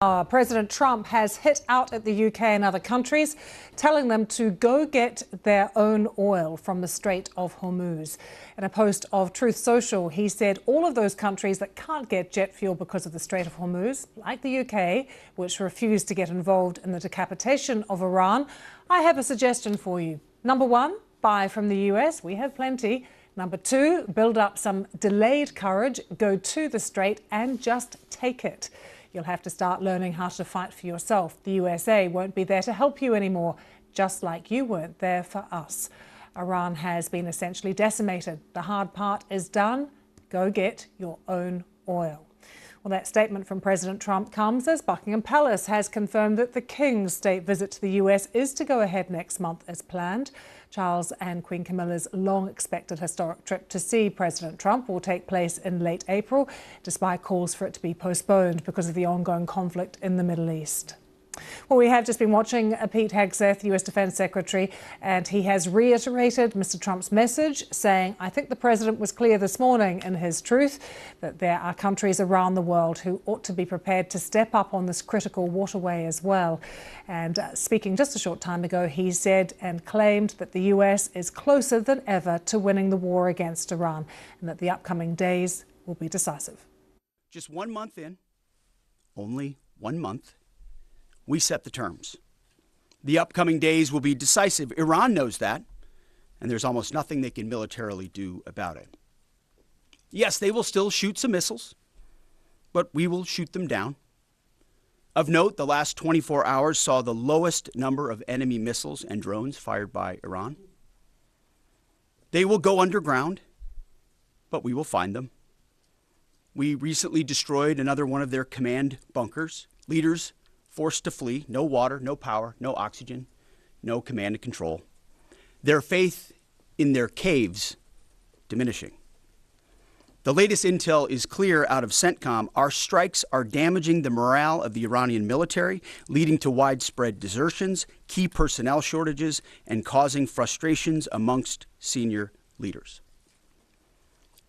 President Trump has hit out at the UK and other countries, telling them to go get their own oil from the Strait of Hormuz. In a post of Truth Social, he said all of those countries that can't get jet fuel because of the Strait of Hormuz, like the UK, which refused to get involved in the decapitation of Iran, I have a suggestion for you. Number one, buy from the US. We have plenty. Number two, build up some delayed courage, go to the Strait and just take it. You'll have to start learning how to fight for yourself. The USA won't be there to help you anymore, just like you weren't there for us. Iran has been essentially decimated. The hard part is done. Go get your own oil. Well, that statement from President Trump comes as Buckingham Palace has confirmed that the King's state visit to the US is to go ahead next month as planned. Charles and Queen Camilla's long-expected historic trip to see President Trump will take place in late April, despite calls for it to be postponed because of the ongoing conflict in the Middle East. Well, we have just been watching Pete Hegseth, US Defence Secretary, and he has reiterated Mr. Trump's message, saying, I think the president was clear this morning in his truth that there are countries around the world who ought to be prepared to step up on this critical waterway as well. And speaking just a short time ago, he said and claimed that the US is closer than ever to winning the war against Iran and that the upcoming days will be decisive. Just 1 month in, only 1 month, we set the terms. The upcoming days will be decisive. Iran knows that, and there's almost nothing they can militarily do about it. Yes, they will still shoot some missiles, but we will shoot them down. Of note, the last 24 hours saw the lowest number of enemy missiles and drones fired by Iran. They will go underground, but we will find them. We recently destroyed another one of their command bunkers. Leaders forced to flee, no water, no power, no oxygen, no command and control. Their faith in their caves diminishing. The latest intel is clear out of CENTCOM. Our strikes are damaging the morale of the Iranian military, leading to widespread desertions, key personnel shortages, and causing frustrations amongst senior leaders.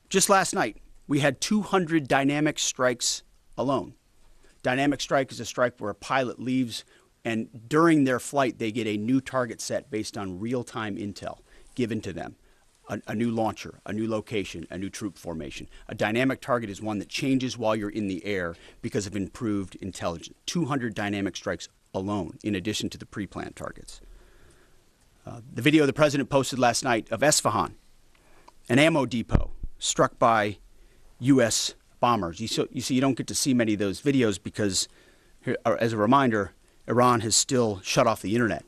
Just last night, we had 200 dynamic strikes alone. Dynamic strike is a strike where a pilot leaves and during their flight they get a new target set based on real-time intel given to them. A new launcher, a new location, a new troop formation. A dynamic target is one that changes while you're in the air because of improved intelligence. 200 dynamic strikes alone in addition to the pre-planned targets. The video the president posted last night of Esfahan, an ammo depot struck by U.S. bombers. You see, you don't get to see many of those videos because, as a reminder, Iran has still shut off the internet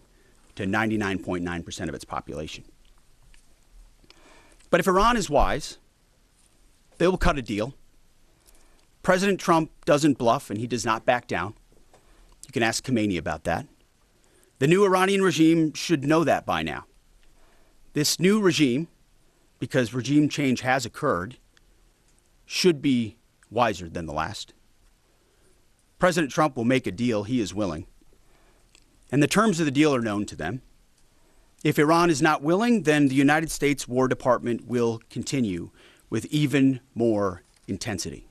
to 99.9% of its population. But if Iran is wise, they will cut a deal. President Trump doesn't bluff and he does not back down. You can ask Khamenei about that. The new Iranian regime should know that by now. This new regime, because regime change has occurred, should be wiser than the last. President Trump will make a deal. He is willing. And the terms of the deal are known to them. If Iran is not willing, then the United States War Department will continue with even more intensity.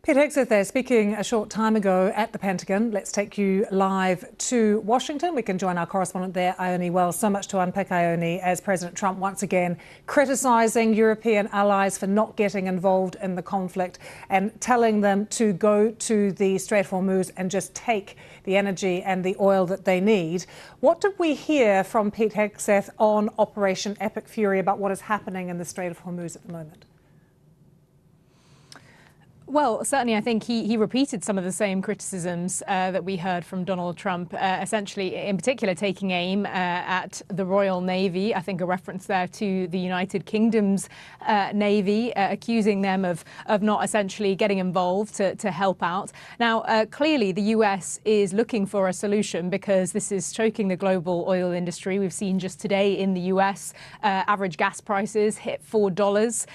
Pete Hegseth there speaking a short time ago at the Pentagon. Let's take you live to Washington. We can join our correspondent there, Ione Wells. So much to unpick, Ione, as President Trump once again criticising European allies for not getting involved in the conflict and telling them to go to the Strait of Hormuz and just take the energy and the oil that they need. What did we hear from Pete Hegseth on Operation Epic Fury about what is happening in the Strait of Hormuz at the moment? Well, certainly, I think he repeated some of the same criticisms that we heard from Donald Trump, essentially, in particular, taking aim at the Royal Navy. I think a reference there to the United Kingdom's Navy, accusing them of not essentially getting involved to help out. Now, clearly, the US is looking for a solution because this is choking the global oil industry. We've seen just today in the US, average gas prices hit $4.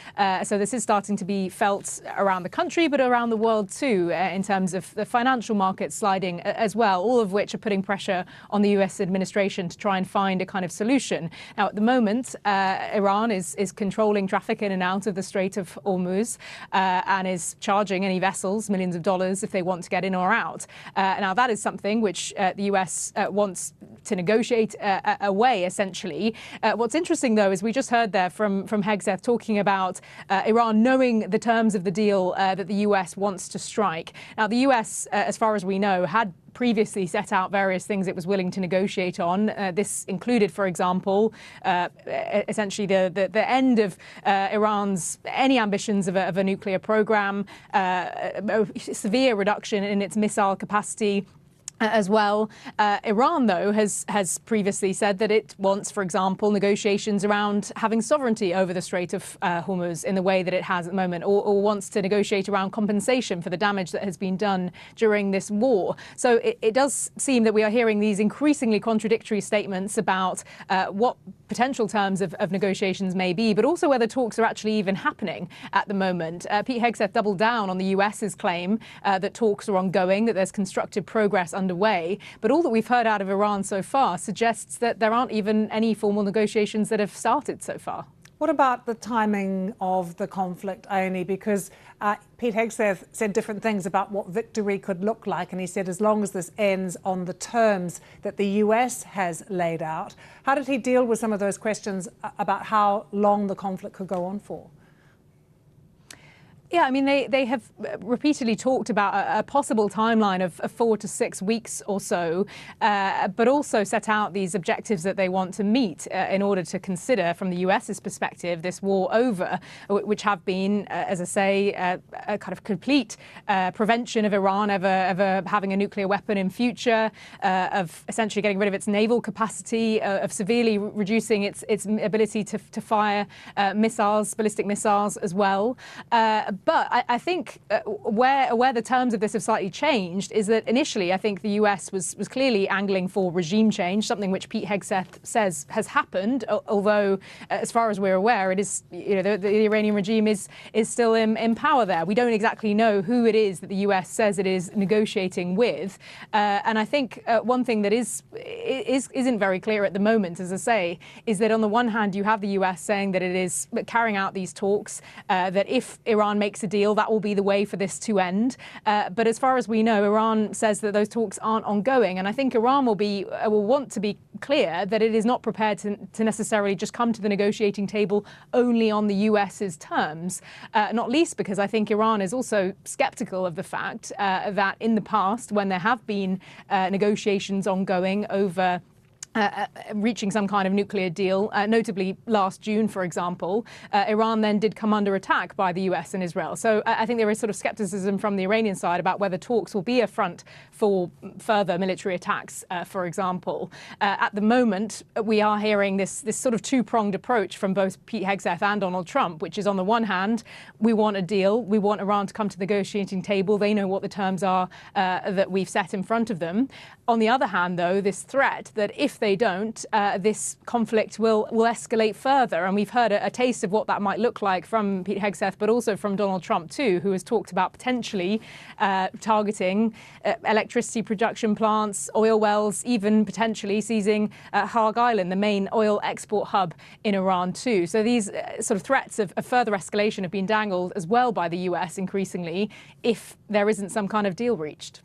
So this is starting to be felt around the country. globally, but around the world too, in terms of the financial markets sliding as well, all of which are putting pressure on the US administration to try and find a kind of solution. Now, at the moment, Iran is controlling traffic in and out of the Strait of Hormuz and is charging any vessels millions of dollars if they want to get in or out. Now, that is something which the US wants to negotiate away, essentially. What's interesting, though, is we just heard there from Hegseth talking about Iran knowing the terms of the deal that the US wants to strike. Now, the US, as far as we know, had previously set out various things it was willing to negotiate on. This included, for example, essentially the end of Iran's any ambitions of a nuclear program, a severe reduction in its missile capacity, as well. Iran, though, has previously said that it wants, for example, negotiations around having sovereignty over the Strait of Hormuz in the way that it has at the moment, or wants to negotiate around compensation for the damage that has been done during this war. So it does seem that we are hearing these increasingly contradictory statements about what potential terms of negotiations may be, but also whether talks are actually even happening at the moment. Pete Hegseth doubled down on the US's claim that talks are ongoing, that there's constructive progress underway. But all that we've heard out of Iran so far suggests that there aren't even any formal negotiations that have started so far. What about the timing of the conflict, Ione? Because Pete Hegseth said different things about what victory could look like. And he said as long as this ends on the terms that the US has laid out. How did he deal with some of those questions about how long the conflict could go on for? Yeah, I mean, they have repeatedly talked about a possible timeline of 4 to 6 weeks or so, but also set out these objectives that they want to meet in order to consider, from the US's perspective, this war over, which have been, as I say, a kind of complete prevention of Iran ever having a nuclear weapon in future, of essentially getting rid of its naval capacity, of severely reducing its ability to fire missiles, ballistic missiles as well. But I think where the terms of this have slightly changed is that initially I think the US was clearly angling for regime change, something which Pete Hegseth says has happened, although as far as we're aware, it is, the Iranian regime is still in power there. We don't exactly know who it is that the US says it is negotiating with. And I think one thing that isn't very clear at the moment, as I say, is that on the one hand you have the US saying that it is carrying out these talks, that if Iran makes a deal, that will be the way for this to end. But as far as we know, Iran says that those talks aren't ongoing. And I think Iran will want to be clear that it is not prepared to necessarily just come to the negotiating table only on the US's terms, not least because I think Iran is also skeptical of the fact that in the past, when there have been negotiations ongoing over reaching some kind of nuclear deal, notably last June, for example, Iran then did come under attack by the US and Israel. So I think there is sort of skepticism from the Iranian side about whether talks will be a front for further military attacks, for example. At the moment, we are hearing this sort of two-pronged approach from both Pete Hegseth and Donald Trump, which is on the one hand, we want a deal. We want Iran to come to the negotiating table. They know what the terms are that we've set in front of them. On the other hand, though, this threat that if they don't, this conflict will escalate further. And we've heard a taste of what that might look like from Pete Hegseth, but also from Donald Trump, too, who has talked about potentially targeting electricity production plants, oil wells, even potentially seizing Haag Island, the main oil export hub in Iran, too. So these sort of threats of further escalation have been dangled as well by the US increasingly if there isn't some kind of deal reached.